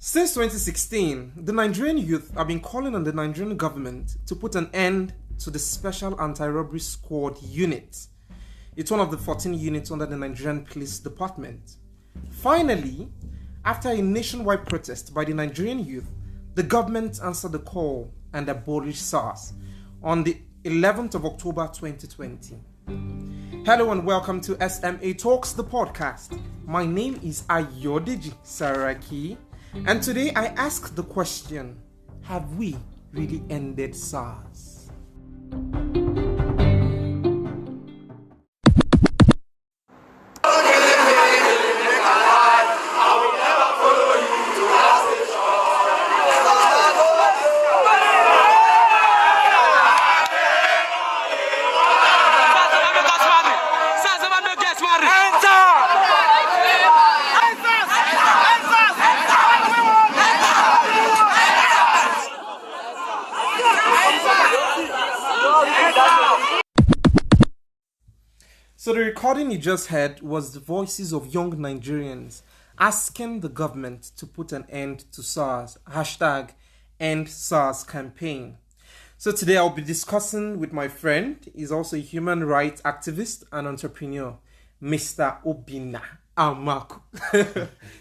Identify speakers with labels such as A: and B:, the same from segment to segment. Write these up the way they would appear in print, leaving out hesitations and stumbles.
A: Since 2016, the Nigerian youth have been calling on the Nigerian government to put an end to the Special Anti-Robbery Squad Unit. It's one of the 14 units under the Nigerian Police Department. Finally, after a nationwide protest by the Nigerian youth, the government answered the call and abolished SARS on the 11th of October 2020. Hello and welcome to SMA Talks, the podcast. My name is Ayodeji Saraki, and today I ask the question, have we really ended SARS? So the recording you just heard was the voices of young Nigerians asking the government to put an end to SARS, hashtag End SARS campaign. So today I'll be discussing with my friend, he's also a human rights activist and entrepreneur, Mr. Obinna Amaku.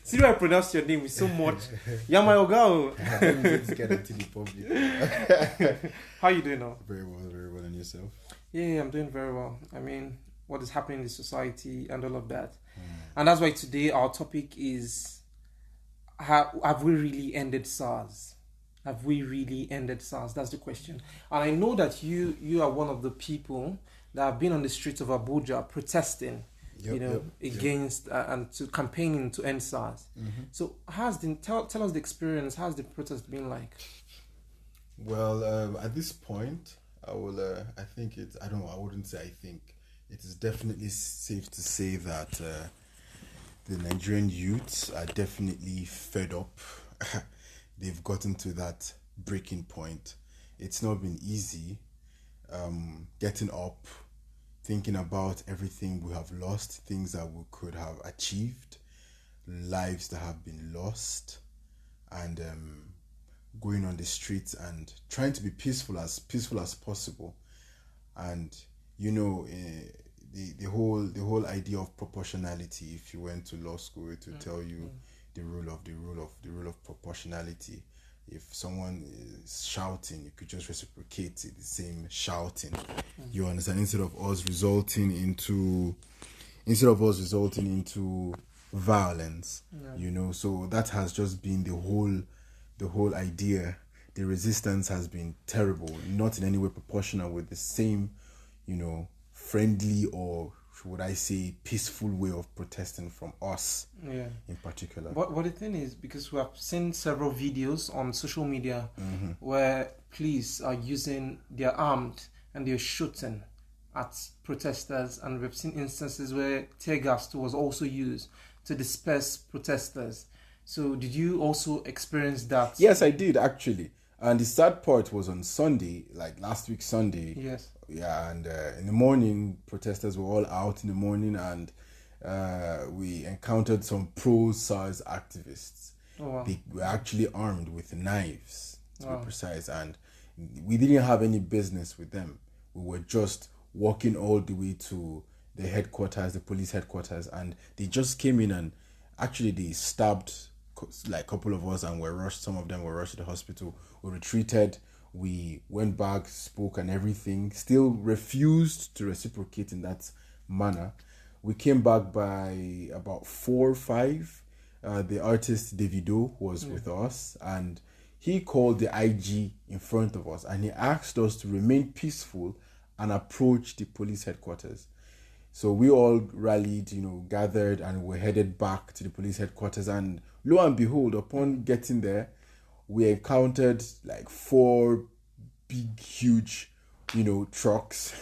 A: See how I pronounce your name with so much. Yamayogao.
B: Let's get into the public.
A: How you doing now?
B: Very well, and yourself?
A: Yeah, I'm doing very well. I mean, what is happening in the society and all of that. And that's why today our topic is, have we really ended SARS? Have we really ended SARS? That's the question. And I know that you are one of the people that have been on the streets of Abuja protesting, against and to campaigning to end SARS. Mm-hmm. So tell us the experience. How's the protest been like?
B: Well, at this point, I wouldn't say I think. It is definitely safe to say that the Nigerian youths are definitely fed up. They've gotten to that breaking point. It's not been easy getting up, thinking about everything we have lost, things that we could have achieved, lives that have been lost, and going on the streets and trying to be peaceful as possible. And the whole idea of proportionality. If you went to law school, it would tell you the rule of proportionality. If someone is shouting, you could just reciprocate the same shouting. You understand? Instead of us resulting into violence. So that has just been the whole idea. The resistance has been terrible, not in any way proportional with the same, friendly or would I say peaceful way of protesting from us in particular.
A: But the thing is, because we have seen several videos on social media where police are they're armed and they're shooting at protesters, and we've seen instances where tear gas was also used to disperse protesters. So did you also experience that?
B: Yes, I did actually. And the sad part was on Sunday, like last week Sunday.
A: Yes.
B: Yeah, and in the morning, protesters were all out in the morning, and we encountered some pro-SARS activists.
A: Oh, wow.
B: They were actually armed with knives, to be precise, and we didn't have any business with them. We were just walking all the way to the police headquarters, and they just came in and actually they stabbed like a couple of us and were rushed. Some of them were rushed to the hospital. We retreated. We went back, spoke and everything. Still refused to reciprocate in that manner. We came back by about 4 or 5. The artist Davido was with us, and he called the IG in front of us, and he asked us to remain peaceful and approach the police headquarters. So we all rallied, gathered, and were headed back to the police headquarters. And lo and behold, upon getting there, we encountered like 4 big, huge, trucks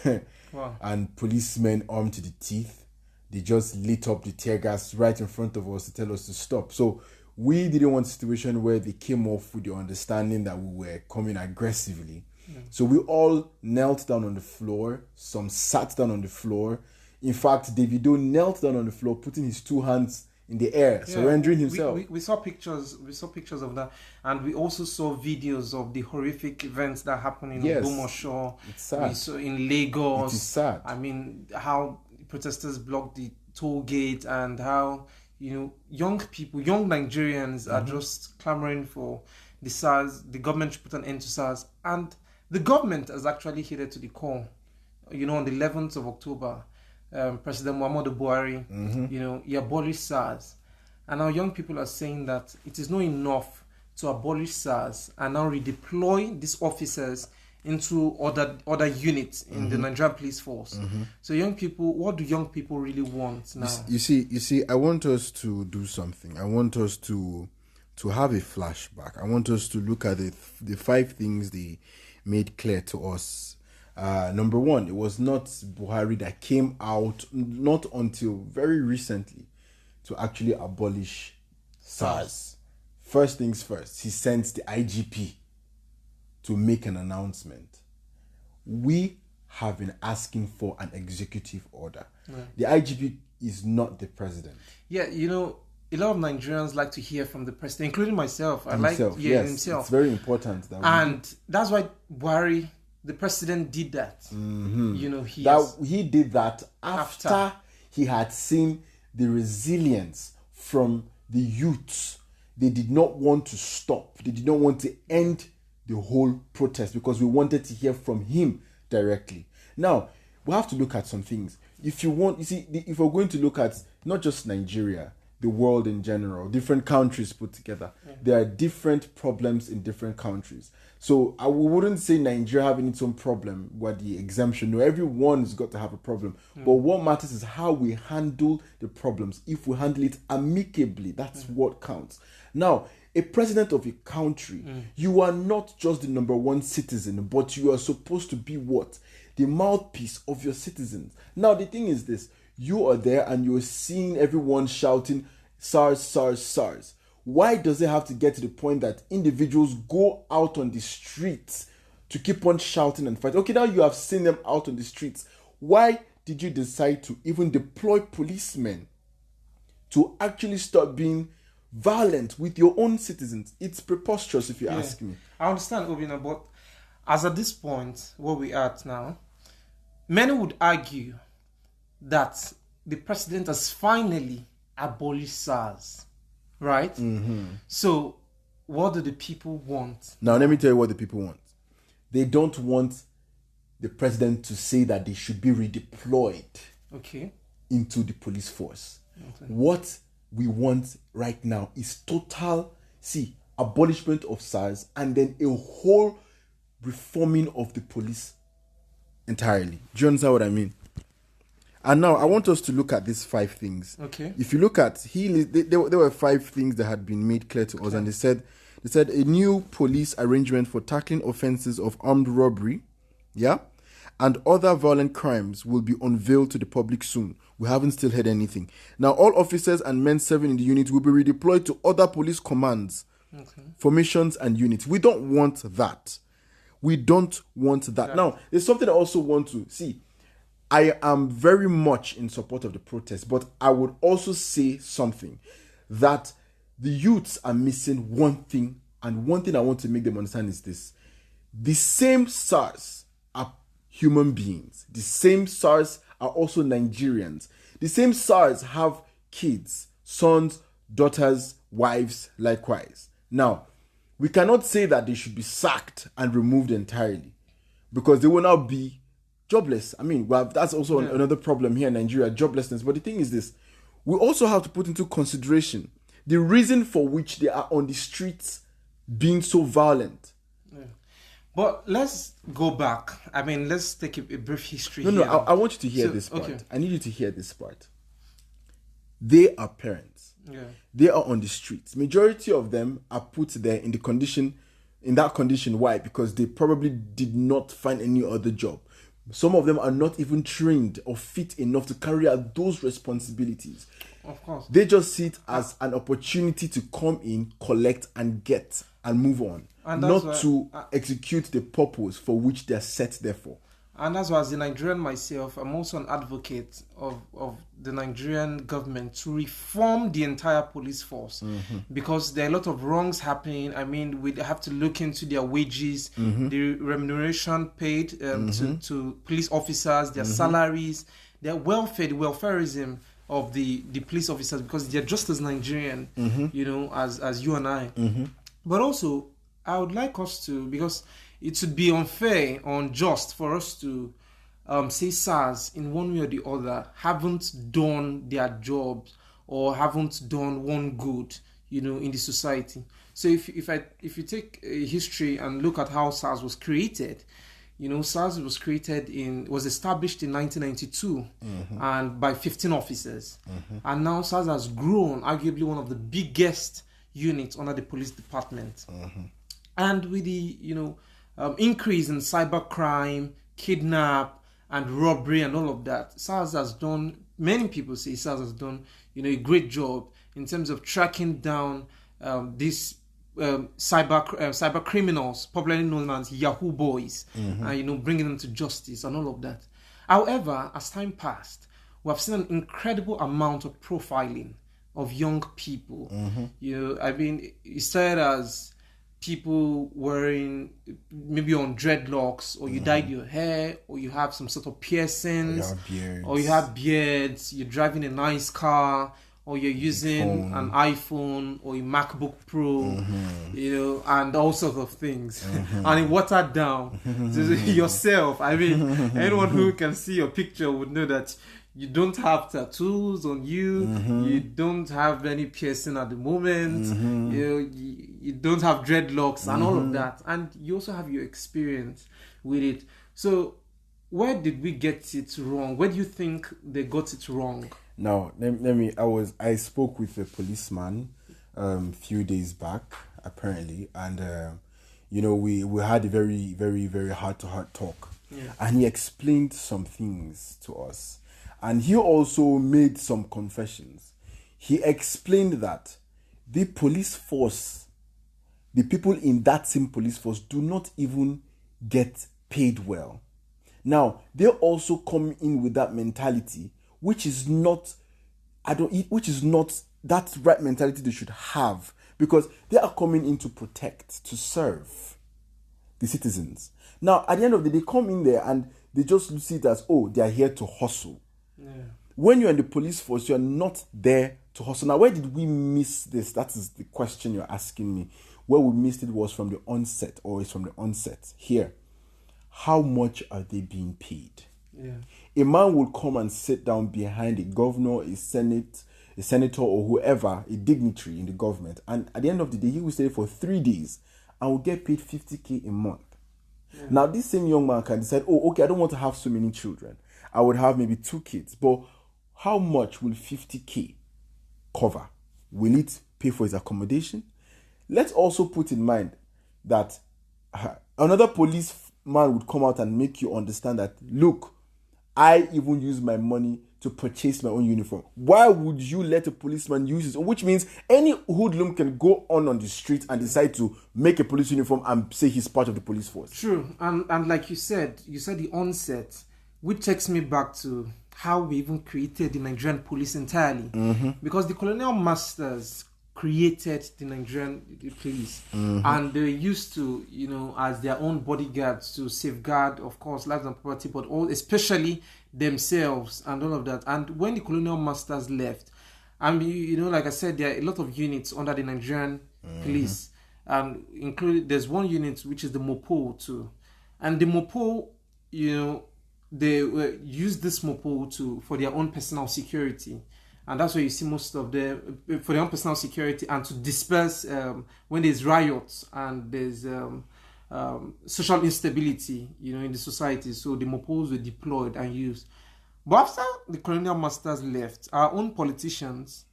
B: and policemen armed to the teeth. They just lit up the tear gas right in front of us to tell us to stop. So we didn't want a situation where they came off with the understanding that we were coming aggressively. So we all knelt down on the floor. Some sat down on the floor. In fact, Davido knelt down on the floor, putting his 2 hands in the air, surrendering himself.
A: We saw pictures. We saw pictures of that, and we also saw videos of the horrific events that happened in Ogbomoso.
B: It's sad.
A: We saw in Lagos.
B: It is sad.
A: I mean, how protesters blocked the toll gate, and how young people, young Nigerians are just clamoring for the SARS. The government should put an end to SARS, and the government has actually heeded to the call. On the 11th of October. President Muhammadu Buhari, he abolished SARS. And our young people are saying that it is not enough to abolish SARS and now redeploy these officers into other units in the Nigerian Police Force. So young people, what do young people really want now?
B: You see, I want us to do something. I want us to have a flashback. I want us to look at the 5 things they made clear to us. Number 1, it was not Buhari that came out, not until very recently, to actually abolish SARS. First things first, he sent the IGP to make an announcement. We have been asking for an executive order. The IGP is not the president.
A: Yeah, a lot of Nigerians like to hear from the president, including myself.
B: Himself. It's very important.
A: That's why Buhari, the president, did that.
B: He did that after he had seen the resilience from the youths. They did not want to stop. They did not want to end the whole protest because we wanted to hear from him directly. Now, we have to look at some things. If we're going to look at not just Nigeria, the world in general, different countries put together, there are different problems in different countries. So I wouldn't say Nigeria having its own problem with the exemption. No, everyone's got to have a problem. But what matters is how we handle the problems. If we handle it amicably, that's what counts. Now, a president of a country, you are not just the number 1 citizen, but you are supposed to be what? The mouthpiece of your citizens. Now, the thing is this. You are there and you're seeing everyone shouting, SARS, SARS, SARS. Why does it have to get to the point that individuals go out on the streets to keep on shouting and fighting? Okay, now you have seen them out on the streets. Why did you decide to even deploy policemen to actually start being violent with your own citizens? It's preposterous if you ask me.
A: I understand, Obinna, but as at this point, where we are at now, many would argue that the president has finally abolished SARS, right? So what do the people want?
B: Now, let me tell you what the people want. They don't want the president to say that they should be redeployed into the police force. What we want right now is total, abolishment of SARS and then a whole reforming of the police entirely. Do you understand what I mean? And now I want us to look at these 5 things.
A: Okay.
B: If you look at there were 5 things that had been made clear to us, and they said a new police arrangement for tackling offenses of armed robbery, and other violent crimes will be unveiled to the public soon. We haven't still heard anything. Now, all officers and men serving in the unit will be redeployed to other police commands, formations, and units. We don't want that. Now, there's something I also want to see. I am very much in support of the protest, but I would also say something that the youths are missing one thing, and one thing I want to make them understand is this. The same SARS are human beings. The same SARS are also Nigerians. The same SARS have kids, sons, daughters, wives, likewise. Now, we cannot say that they should be sacked and removed entirely because they will now be jobless. I mean, that's also another problem here in Nigeria, joblessness. But the thing is this, we also have to put into consideration the reason for which they are on the streets being so violent.
A: But let's go back. I mean, let's take a brief history
B: here. I want you to hear this part. Okay. I need you to hear this part. They are parents. They are on the streets. Majority of them are put there in that condition. Why? Because they probably did not find any other job. Some of them are not even trained or fit enough to carry out those responsibilities.
A: Of course.
B: They just see it as an opportunity to come in, collect, and get, and move on. And not to execute the purpose for which they are set there for.
A: And that's why, as a Nigerian myself, I'm also an advocate of the Nigerian government to reform the entire police force, because there are a lot of wrongs happening. I mean, we have to look into their wages, the remuneration paid to police officers, their salaries, their welfare, the welfareism of the police officers, because they're just as Nigerian, as you and I. But also, I would like us to, because it would be unfair or unjust for us to say SARS in one way or the other haven't done their jobs or haven't done one good, in the society. So if you take a history and look at how SARS was created, SARS was established in 1992 and by 15 officers. And now SARS has grown, arguably one of the biggest units under the police department. And with the, increase in cybercrime, kidnap, and robbery and all of that, SARS has done, many people say SARS has done, a great job in terms of tracking down these cyber criminals, popularly known as Yahoo boys, and bringing them to justice and all of that. However, as time passed, we have seen an incredible amount of profiling of young people. I mean, it started as people wearing maybe on dreadlocks, or you dyed your hair, or you have some sort of piercings, or you have beards, you're driving a nice car, or you're using an iPhone or a MacBook Pro, and all sorts of things. And it watered down. Yourself, I mean, anyone who can see your picture would know that you don't have tattoos on you. You don't have any piercing at the moment. You don't have dreadlocks and all of that. And you also have your experience with it. So where did we get it wrong? Where do you think they got it wrong?
B: Now, I spoke with a policeman few days back, apparently, and we had a very, very, very heart-to-heart talk. And he explained some things to us. And he also made some confessions. He explained that the police force, the people in that same police force, do not even get paid well. Now, they also come in with that mentality, which is not that right mentality they should have, because they are coming in to protect, to serve the citizens. Now, at the end of the day, they come in there and they just see it as, they are here to hustle. When you're in the police force, you're not there to hustle. Now, where did we miss this? That is the question you're asking me. Where we missed it was from the onset, or it's from the onset. Here, how much are they being paid? A man will come and sit down behind a governor, a senator, or whoever, a dignitary in the government, and at the end of the day, he will stay for 3 days and will get paid 50K a month. Now, this same young man can decide, I don't want to have so many children. I would have maybe 2 kids. But how much will 50K cover? Will it pay for his accommodation? Let's also put in mind that another policeman would come out and make you understand that, look, I even use my money to purchase my own uniform. Why would you let a policeman use it? Which means any hoodlum can go on the street and decide to make a police uniform and say he's part of the police force.
A: True. And like you said the onset, which takes me back to how we even created the Nigerian police entirely. Because the colonial masters created the Nigerian police, and they used to, as their own bodyguards to safeguard, of course, lives and property, but especially themselves and all of that. And when the colonial masters left, and like I said, there are a lot of units under the Nigerian police, and there's one unit which is the Mopo too, and the Mopo, they use this Mopo for their own personal security. And that's where you see most of them for their own personal security, and to disperse when there's riots and there's social instability, in the society. So the Mopos were deployed and used. But after the colonial masters left, our own politicians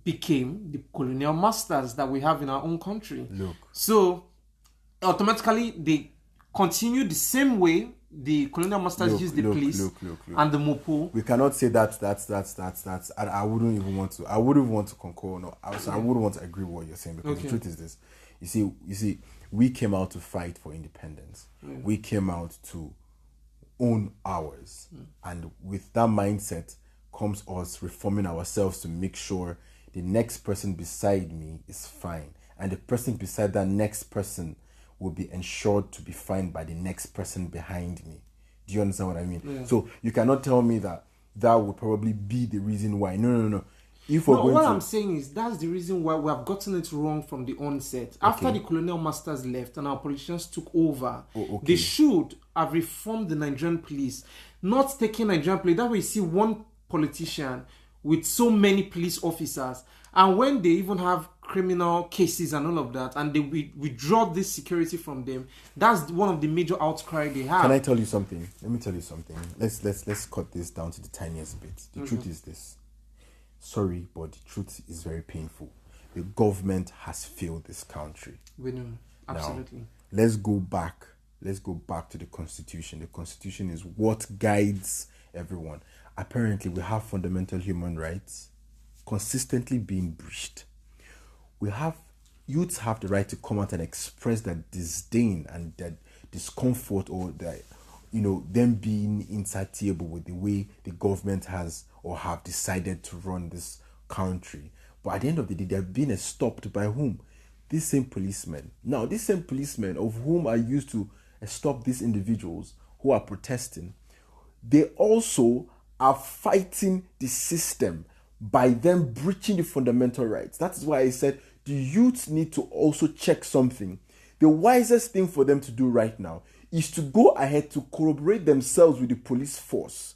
A: became the colonial masters that we have in our own country. So automatically they continue the same way the colonial masters use the police and the Mopo.
B: We cannot say that's I wouldn't even want to. I wouldn't want to concur. No, I wouldn't want to agree with what you're saying, because the truth is this. You see, we came out to fight for independence. We came out to own ours. And with that mindset comes us reforming ourselves to make sure the next person beside me is fine. And the person beside that next person will be ensured to be fine by the next person behind me. Do you understand what I mean? Yeah. So you cannot tell me that would probably be the reason why. No.
A: I'm saying is that's the reason why we have gotten it wrong from the onset. Okay. After the colonial masters left and our politicians took over, they should have reformed the Nigerian police, not taking Nigerian police. That way you see one politician with so many police officers, and when they even have criminal cases and all of that, and they withdraw this security from them, that's one of the major outcry they have.
B: Can I tell you something? Let me tell you something. Let's cut this down to the tiniest bit. The truth is this. Sorry, but the truth is very painful. The government has failed this country.
A: We know. Absolutely.
B: Now, let's go back to the Constitution. The Constitution is what guides everyone. Apparently, we have fundamental human rights consistently being breached. Youths have the right to come out and express their disdain and their discomfort, or their, them being insatiable with the way the government has or have decided to run this country. But at the end of the day, they're being stopped by whom? These same policemen. Now, these same policemen of whom are used to stop these individuals who are protesting, they also are fighting the system by them breaching the fundamental rights. That is why I said the youths need to also check something. The wisest thing for them to do right now is to go ahead to corroborate themselves with the police force,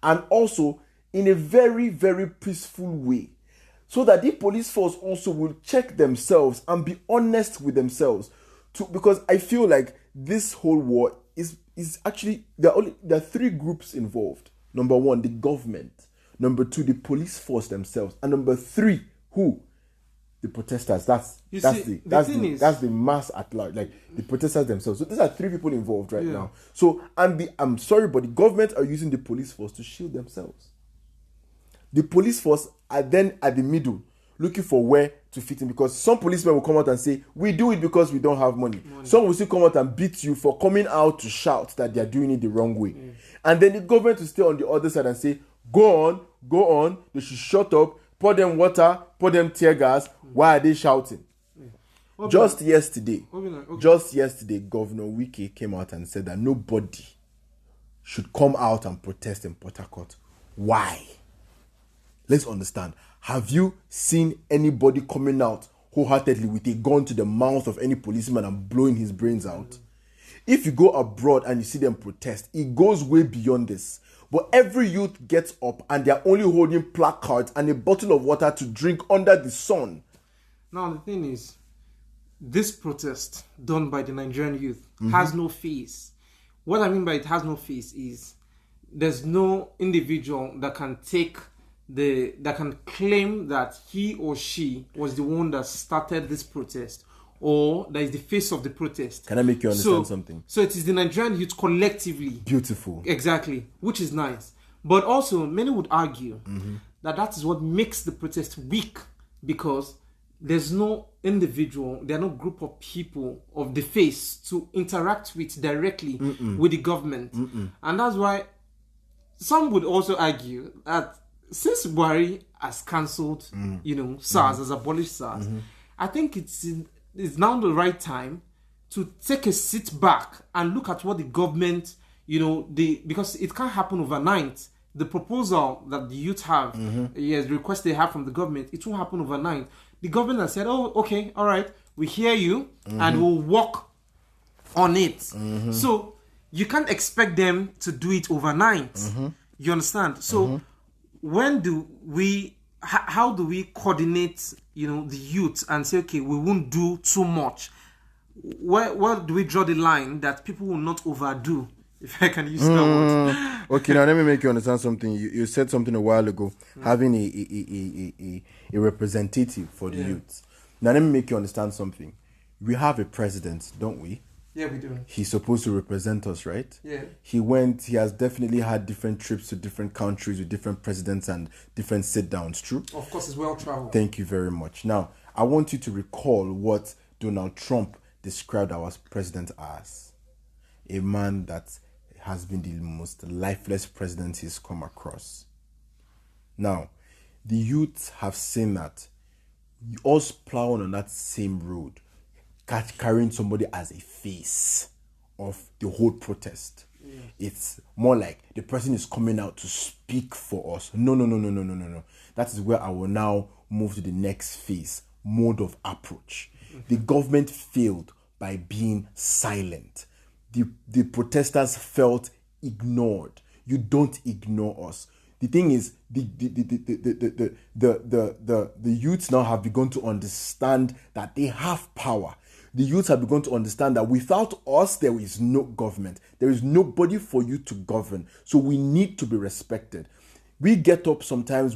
B: and also in a very, very peaceful way, so that the police force also will check themselves and be honest with themselves. Because I feel like this whole war is actually, there are three groups involved. Number one, the government. Number two, the police force themselves. And number three, who? The protesters. That's the mass at large, like the protesters themselves. So these are three people involved right now. So I'm sorry, but the government are using the police force to shield themselves. The police force are then at the middle, looking for where to fit in, because some policemen will come out and say, we do it because we don't have money. Some will still come out and beat you for coming out to shout that they are doing it the wrong way. And then the government will stay on the other side and say, go on, they should shut up, pour them water, pour them tear gas. Why are they shouting? Just yesterday, Governor Wike came out and said that nobody should come out and protest in Port Harcourt. Why? Let's understand. Have you seen anybody coming out wholeheartedly with a gun to the mouth of any policeman and blowing his brains out? If you go abroad and you see them protest, it goes way beyond this. But every youth gets up and they're only holding placards and a bottle of water to drink under the sun.
A: Now, the thing is, this protest done by the Nigerian youth has no face. What I mean by it has no face is there's no individual that can claim that he or she was the one that started this protest, or that is the face of the protest.
B: Can I make you understand something?
A: So it is the Nigerian youth collectively.
B: Beautiful.
A: Exactly, which is nice. But also, many would argue that is what makes the protest weak, because there's no individual, there are no group of people of the face to interact with directly with the government. And that's why some would also argue that since Buhari has cancelled, SARS, has abolished SARS, I think it's now the right time to take a sit back and look at what the government, because it can't happen overnight. The proposal that the youth have, the request they have from the government, it won't happen overnight. The government has said, oh, okay, all right, we hear you, and we'll work on it. So you can't expect them to do it overnight. You understand? So how do we coordinate, the youth and say, okay, we won't do too much? Where do we draw the line that people will not overdo? If I can use that word.
B: Okay, now let me make you understand something. You said something a while ago, having a representative for the youth. Now let me make you understand something. We have a president, don't we?
A: Yeah, we do.
B: He's supposed to represent us, right?
A: Yeah.
B: He has definitely had different trips to different countries with different presidents and different sit-downs, true?
A: Of course, it's well-traveled.
B: Thank you very much. Now, I want you to recall what Donald Trump described our president as. A man that has been the most lifeless president he's come across. Now, the youths have seen that us plowing on that same road, carrying somebody as a face of the whole protest. Yeah. It's more like the person is coming out to speak for us. No. That is where I will now move to the next phase, mode of approach. Mm-hmm. The government failed by being silent. The protesters felt ignored. You don't ignore us. The thing is, the youths now have begun to understand that they have power. The youths have begun to understand that without us, there is no government. There is nobody for you to govern. So we need to be respected. We get up sometimes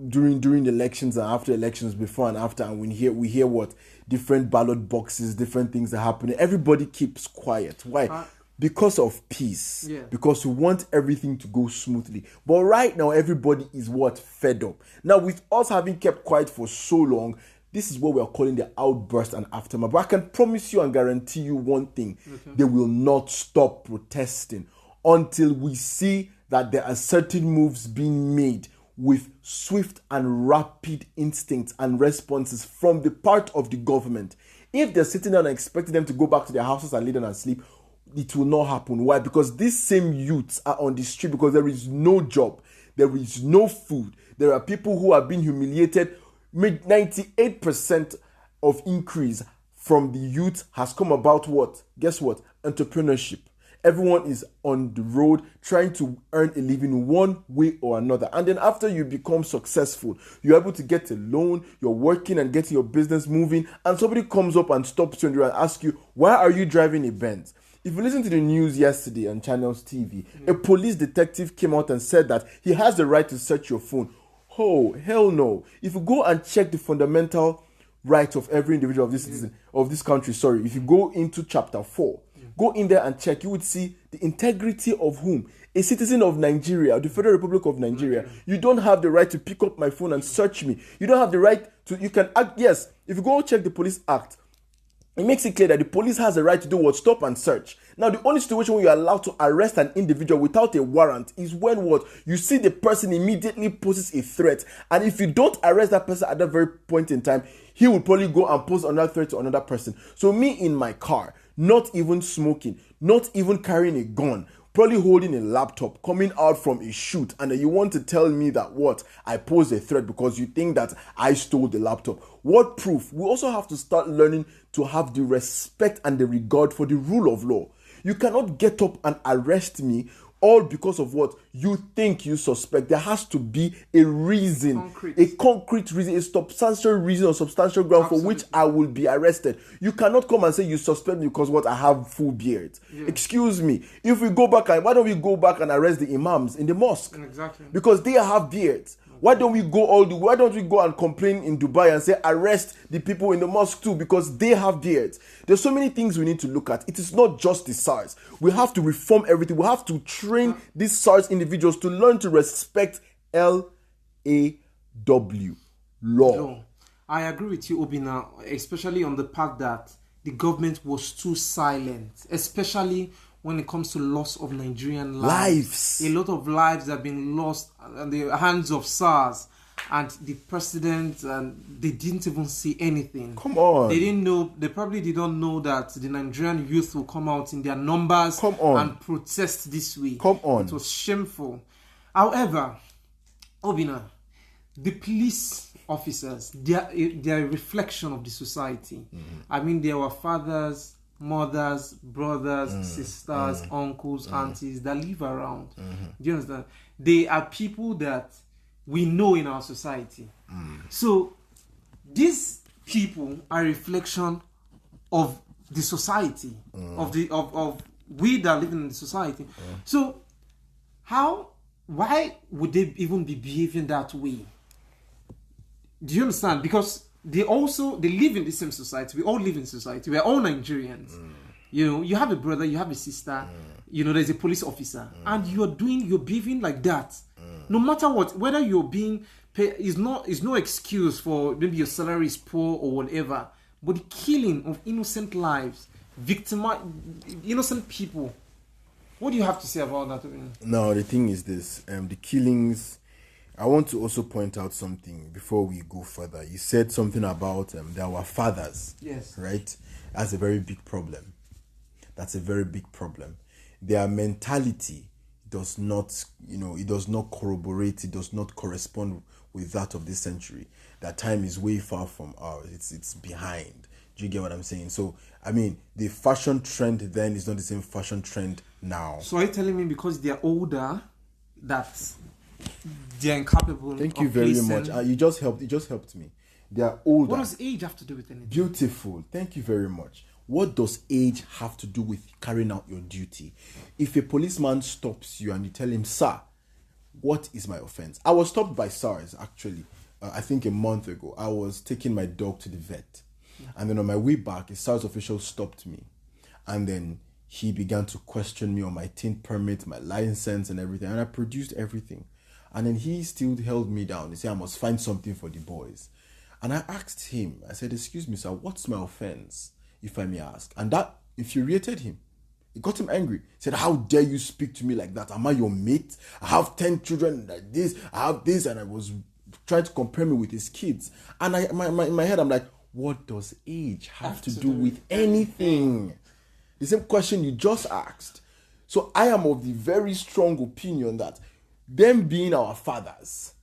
B: during the elections and after elections, before and after, and we hear what different ballot boxes, different things are happening. Everybody keeps quiet. Why? Because of peace. Yeah. Because we want everything to go smoothly. But right now, everybody is fed up. Now, with us having kept quiet for so long, this is what we are calling the outburst and aftermath. But I can promise you and guarantee you one thing. Okay. They will not stop protesting until we see that there are certain moves being made with swift and rapid instincts and responses from the part of the government. If they're sitting down and expecting them to go back to their houses and lay down and sleep, it will not happen. Why? Because these same youths are on the street because there is no job, there is no food. There are people who are being humiliated. 98% of increase from the youth has come about what? Guess what? Entrepreneurship. Everyone is on the road trying to earn a living one way or another. And then after you become successful, you're able to get a loan, you're working and getting your business moving, and somebody comes up and stops you and asks you, why are you driving a Benz? If you listen to the news yesterday on Channels TV, a police detective came out and said that he has the right to search your phone. Oh, hell no. If you go and check the fundamental rights of every individual of this citizen, of this country, if you go into chapter 4, go in there and check, you would see the integrity of whom? A citizen of Nigeria, the Federal Republic of Nigeria. You don't have the right to pick up my phone and search me. You don't have the right to, you can act, yes, if you go check the Police Act, it makes it clear that the police has a right to do what? Stop and search. Now, the only situation where you're allowed to arrest an individual without a warrant is when what? You see the person immediately poses a threat. And if you don't arrest that person at that very point in time, he will probably go and pose another threat to another person. So me in my car, not even smoking, not even carrying a gun, probably holding a laptop, coming out from a shoot, and then you want to tell me that what? I pose a threat because you think that I stole the laptop. What proof? We also have to start learning to have the respect and the regard for the rule of law. You cannot get up and arrest me all because of what you think you suspect. There has to be a reason, a concrete reason, a substantial reason or substantial ground for which I will be arrested. You cannot come and say you suspect me because what? I have full beard. Yeah. Excuse me. If we go back, why don't we go back and arrest the imams in the mosque?
A: Exactly.
B: Because they have beards. Why don't we go and complain in Dubai and say arrest the people in the mosque too because they have beards? There's so many things we need to look at. It is not just the SARS. We have to reform everything. We have to train these SARS individuals to learn to respect LAW, law.
A: I agree with you, Obinna, especially on the part that the government was too silent, especially when it comes to loss of Nigerian lives. A lot of lives have been lost in the hands of SARS, and the president, they didn't even see anything.
B: Come on.
A: They didn't know, they probably didn't know that the Nigerian youth will come out in their numbers and protest this way.
B: Come on.
A: It was shameful. However, Obinna, the police officers, they are a reflection of the society. I mean, there were fathers, mothers, brothers, sisters, uncles, aunties that live around. Do you understand? They are people that we know in our society. So these people are a reflection of the society, of we that live in the society. So why would they even be behaving that way? Do you understand? Because they live in the same society. We all live in society. We are all Nigerians. You know, you have a brother, you have a sister, you know, there's a police officer, and you're behaving like that. No matter what, whether you're being paid is no excuse for maybe your salary is poor or whatever. But the killing of innocent lives, innocent people, What do you have to say about that, Obinna?
B: Now, the thing is this, the killings, I want to also point out something before we go further. You said something about our fathers.
A: Yes.
B: Right? That's a very big problem. That's a very big problem. Their mentality does not, it does not corroborate, it does not correspond with that of this century. That time is way far from ours. It's behind. Do you get what I'm saying? So, I mean, the fashion trend then is not the same fashion trend now.
A: So are you telling me because they're older that they're incapable?
B: Thank you very much. You just helped me. They are older.
A: What does age have to do with anything?
B: Beautiful. Thank you very much. What does age have to do with carrying out your duty? If a policeman stops you and you tell him, "Sir, what is my offense?" I was stopped by SARS actually. I think a month ago. I was taking my dog to the vet. And then on my way back, a SARS official stopped me. And then he began to question me on my tint permit, my license and everything. And I produced everything. And then he still held me down. He said I must find something for the boys. And I asked him, I said, "Excuse me, sir, what's my offense, if I may ask?" And that infuriated him. It got him angry. He said, "How dare you speak to me like that? Am I your mate? I have 10 children like this. I have this." And I was trying to compare me with his kids. And in my head, I'm like, what does age have to do with anything? The same question you just asked. So I am of the very strong opinion that them being our fathers,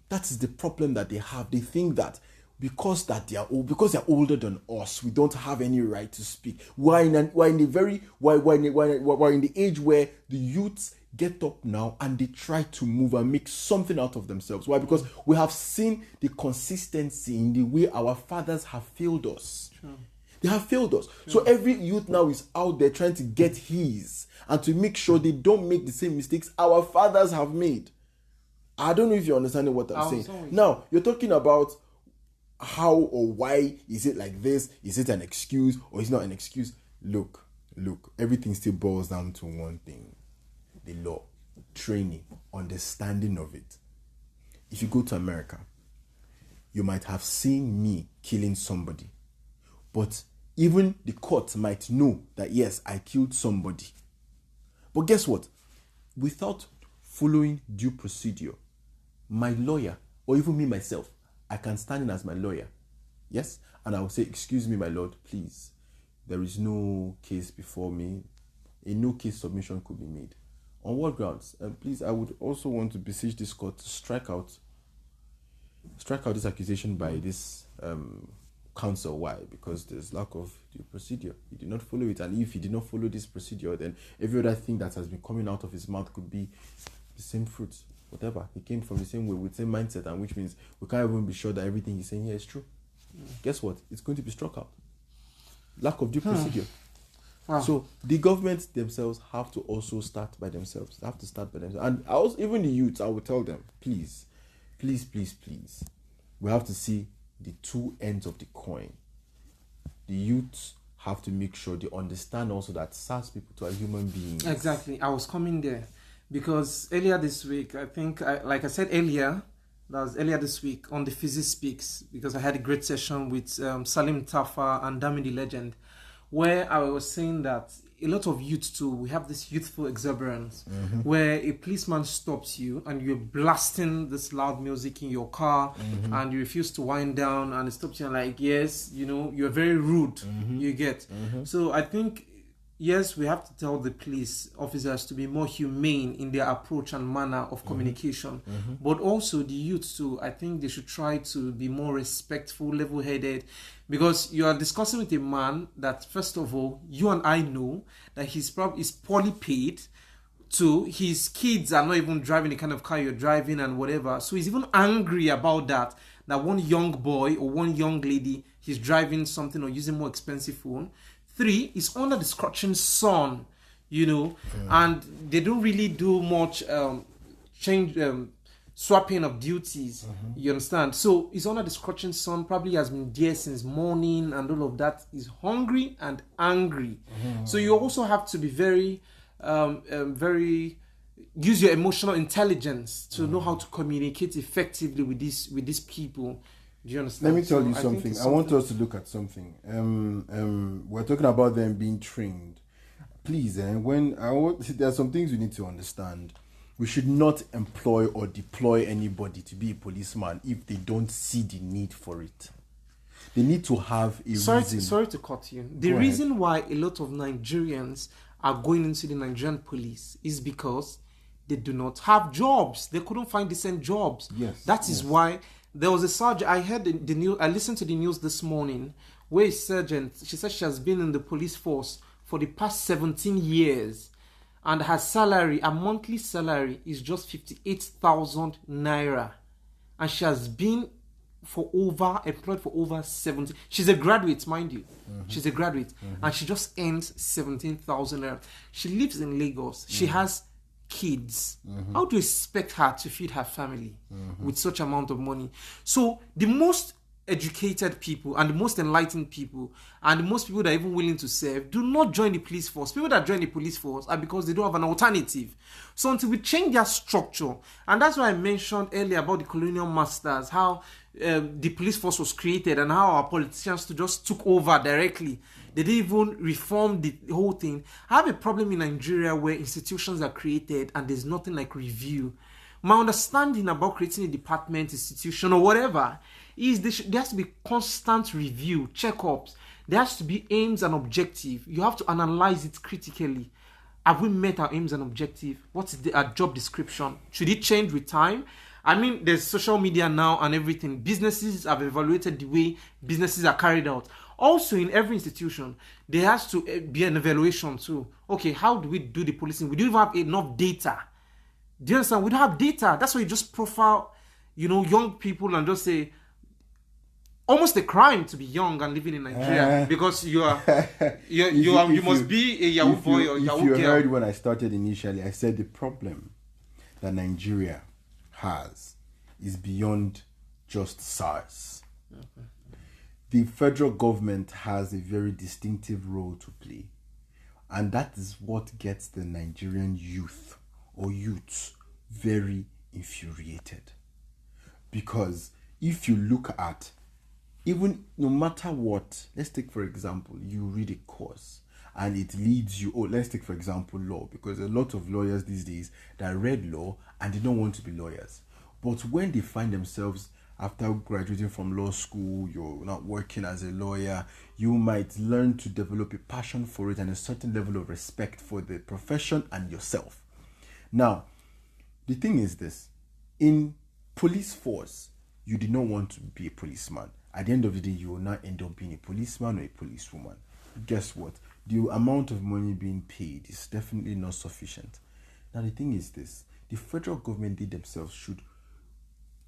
B: that is the problem that they have. They think that because they are old, because they're older than us, we don't have any right to speak. We're in the age where the youths get up now and they try to move and make something out of themselves. Why? Because we have seen the consistency in the way our fathers have failed us. Sure. They have failed us. Sure. So every youth now is out there trying to get his and to make sure they don't make the same mistakes our fathers have made. I don't know if you're understanding what I'm saying. Now, you're talking about how or why is it like this? Is it an excuse or is it not an excuse? Look, everything still boils down to one thing. The law, training, understanding of it. If you go to America, you might have seen me killing somebody. But even the court might know that, yes, I killed somebody. But guess what? Without following due procedure, my lawyer, or even me myself, I can stand in as my lawyer. Yes? And I will say, "Excuse me, my lord, please. There is no case before me. A no case submission could be made." On what grounds? Please, I would also want to beseech this court to strike out this accusation by this counsel. Why? Because there's lack of due procedure. He did not follow it, and if he did not follow this procedure, then every other thing that has been coming out of his mouth could be the same fruit. Whatever. He came from the same way, with the same mindset, and which means we can't even be sure that everything he's saying here is true. Guess what? It's going to be struck out. Lack of due procedure. Wow. So the government themselves have to also start by themselves. They have to start by themselves. And even the youths, I will tell them, please, we have to see the two ends of the coin. The youths have to make sure they understand also that SARS people are human beings.
A: Exactly. I was coming there because earlier this week, I think, like I said earlier, that was earlier this week on the Physics Speaks, because I had a great session with Salim Tafa and Dami the Legend, where I was saying that a lot of youth too, we have this youthful exuberance, where a policeman stops you and you're blasting this loud music in your car, and you refuse to wind down, and it stops you and like, yes, you're very rude, you get. So I think, yes, we have to tell the police officers to be more humane in their approach and manner of communication. But also the youth too, I think they should try to be more respectful, level-headed, because you are discussing with a man that, first of all, you and I know that he's poorly paid. Two, his kids are not even driving the kind of car you're driving and whatever. So he's even angry about that one young boy or one young lady, he's driving something or using more expensive phone. Three, is under the scorching sun, and they don't really do much swapping of duties. You understand? So he's under the scorching sun, probably has been there since morning and all of that. He's hungry and angry. So you also have to be very, use your emotional intelligence to know how to communicate effectively with these people. Do you understand?
B: Let me tell you something. I want us to look at something. We're talking about them being trained. please, there are some things we need to understand. We should not employ or deploy anybody to be a policeman if they don't see the need for it. They need to have a reason.
A: Sorry to cut you. The reason why a lot of Nigerians are going into the Nigerian police is because they do not have jobs. They couldn't find decent jobs.
B: Yes.
A: That is why there was a sergeant. I heard the news. I listened to the news this morning where a sergeant, she said she has been in the police force for the past 17 years. And her monthly salary is just 58,000 naira. And she has been employed for over 70. She's a graduate, mind you. Mm-hmm. She's a graduate. Mm-hmm. And she just earns 17,000 naira. She lives in Lagos. Mm-hmm. She has kids. Mm-hmm. How do you expect her to feed her family with such amount of money? So the most educated people and the most enlightened people and the most people that are even willing to serve do not join the police force. People that join the police force are because they don't have an alternative. So until we change their structure, and that's why I mentioned earlier about the colonial masters, how the police force was created and how our politicians just took over directly. They didn't even reform the whole thing. I have a problem in Nigeria where institutions are created and there's nothing like review. My understanding about creating a department, institution, or whatever is there has to be constant review, checkups. There has to be aims and objective. You have to analyze it critically. Have we met our aims and objective? What's our job description? Should it change with time? I mean, there's social media now and everything. Businesses have evaluated the way businesses are carried out. Also, in every institution, there has to be an evaluation too. Okay, how do we do the policing? We don't even have enough data. Do you understand? We don't have data. That's why you just profile, young people and just say, almost a crime to be young and living in Nigeria because you must be a Yahoo boy or Yahoo girl.
B: If you heard when I started initially, I said the problem that Nigeria has is beyond just SARS. Okay. The federal government has a very distinctive role to play, and that is what gets the Nigerian youths very infuriated. Because if you look at, even no matter what, let's take for example, you read a course and it leads you, let's take for example law, because a lot of lawyers these days that read law and they don't want to be lawyers. But when they find themselves after graduating from law school, you're not working as a lawyer, you might learn to develop a passion for it and a certain level of respect for the profession and yourself. Now, the thing is this, in police force, you did not want to be a policeman. At the end of the day, you will not end up being a policeman or a policewoman. Guess what? The amount of money being paid is definitely not sufficient. Now, the thing is this, the federal government, they themselves should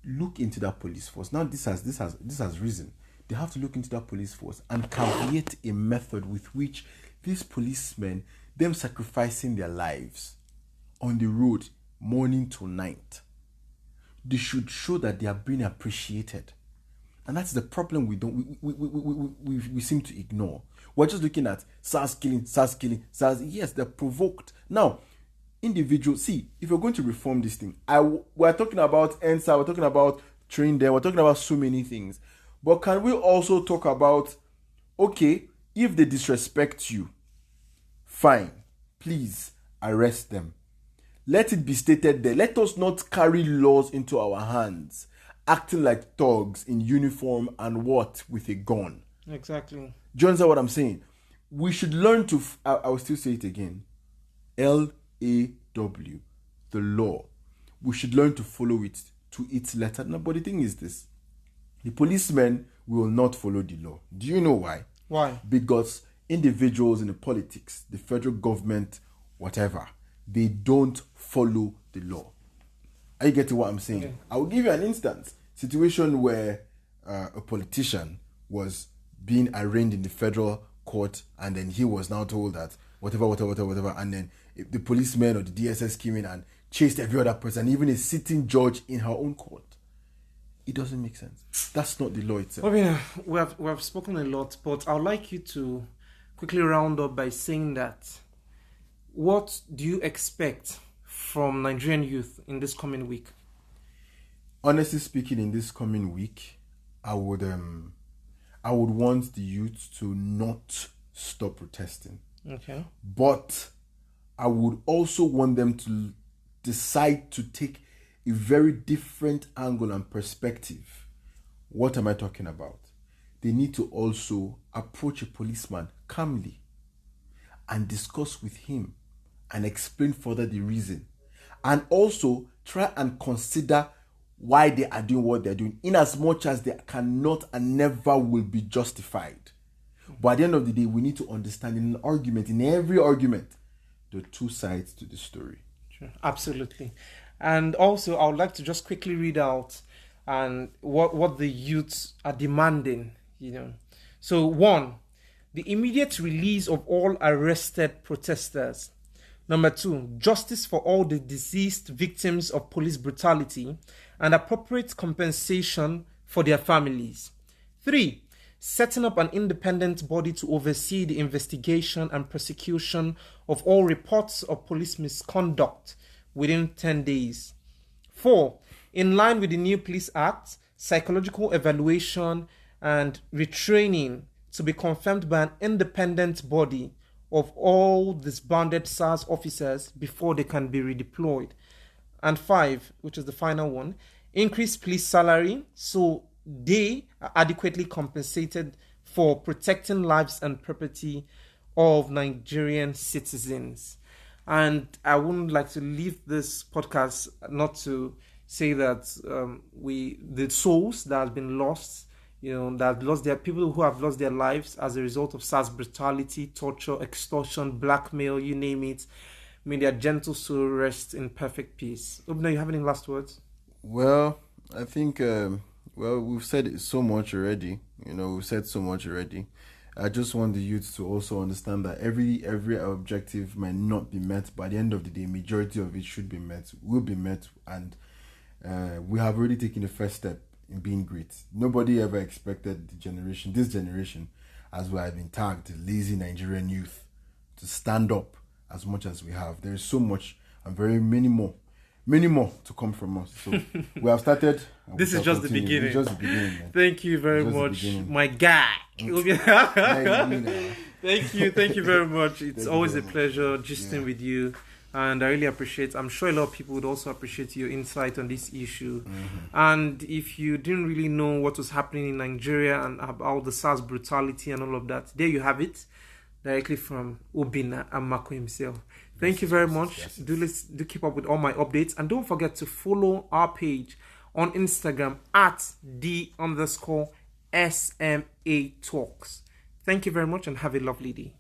B: look into that police force. Now, this has risen. They have to look into that police force and create a method with which these policemen, them sacrificing their lives on the road morning to night, they should show that they are being appreciated. And that's the problem we seem to ignore. We're just looking at SARS killing, SARS. Yes, they're provoked. Now, individuals, see, if you're going to reform this thing, we're talking about NSA, we're talking about train them, we're talking about so many things. But can we also talk about, okay, if they disrespect you, fine, please arrest them. Let it be stated there. Let us not carry laws into our hands, acting like thugs in uniform and with a gun.
A: Exactly.
B: Do you understand what I'm saying? We should learn to, I will still say it again, LAW, the law. We should learn to follow it to its letter. No, but the thing is this, the policemen will not follow the law. Do you know why?
A: Why?
B: Because individuals in the politics, the federal government, whatever, they don't follow the law. Are you getting what I'm saying? Okay. I will give you an instance. Situation where a politician was being arraigned in the federal court, and then he was now told that whatever, and then the policeman or the DSS came in and chased every other person, even a sitting judge in her own court. It doesn't make sense. That's not the law itself.
A: Obinna, we have spoken a lot, but I would like you to quickly round up by saying that what do you expect from Nigerian youth in this coming week?
B: Honestly speaking, in this coming week, I would want the youth to not stop protesting.
A: Okay.
B: But I would also want them to decide to take a very different angle and perspective. What am I talking about? They need to also approach a policeman calmly and discuss with him and explain further the reason. And also try and consider why they are doing what they're doing, in as much as they cannot and never will be justified. But at the end of the day, we need to understand in an argument, in every argument, the two sides to the story.
A: Sure. Absolutely. And also, I would like to just quickly read out and what the youths are demanding, So, 1, the immediate release of all arrested protesters. Number 2, justice for all the deceased victims of police brutality and appropriate compensation for their families. 3, setting up an independent body to oversee the investigation and prosecution of all reports of police misconduct within 10 days. 4, in line with the new Police Act, psychological evaluation and retraining to be confirmed by an independent body of all disbanded SARS officers before they can be redeployed. And 5, which is the final one, increase police salary so they are adequately compensated for protecting lives and property of Nigerian citizens. And I wouldn't like to leave this podcast not to say that the souls that have been lost, that lost their people who have lost their lives as a result of SARS brutality, torture, extortion, blackmail, you name it. May their gentle soul rest in perfect peace. Obinna, you have any last words?
B: Well, I think we've said so much already. We've said so much already. I just want the youth to also understand that every objective might not be met. By the end of the day, majority of it should be met, will be met, and we have already taken the first step in being great. Nobody ever expected this generation, as we have been tagged, lazy Nigerian youth, to stand up as much as we have. There is so much and many more to come from us. So we have started.
A: This is just the beginning.
B: It's just the beginning, man.
A: Thank you very much, my guy. Thank you very much. It's always a pleasure gisting with you. And I really appreciate, I'm sure a lot of people would also appreciate your insight on this issue. And if you didn't really know what was happening in Nigeria and about the SARS brutality and all of that, there you have it, directly from Obinna Amaku himself. Thank you very much. Do keep up with all my updates. And don't forget to follow our page on Instagram at @the_SMA Talks. Thank you very much and have a lovely day.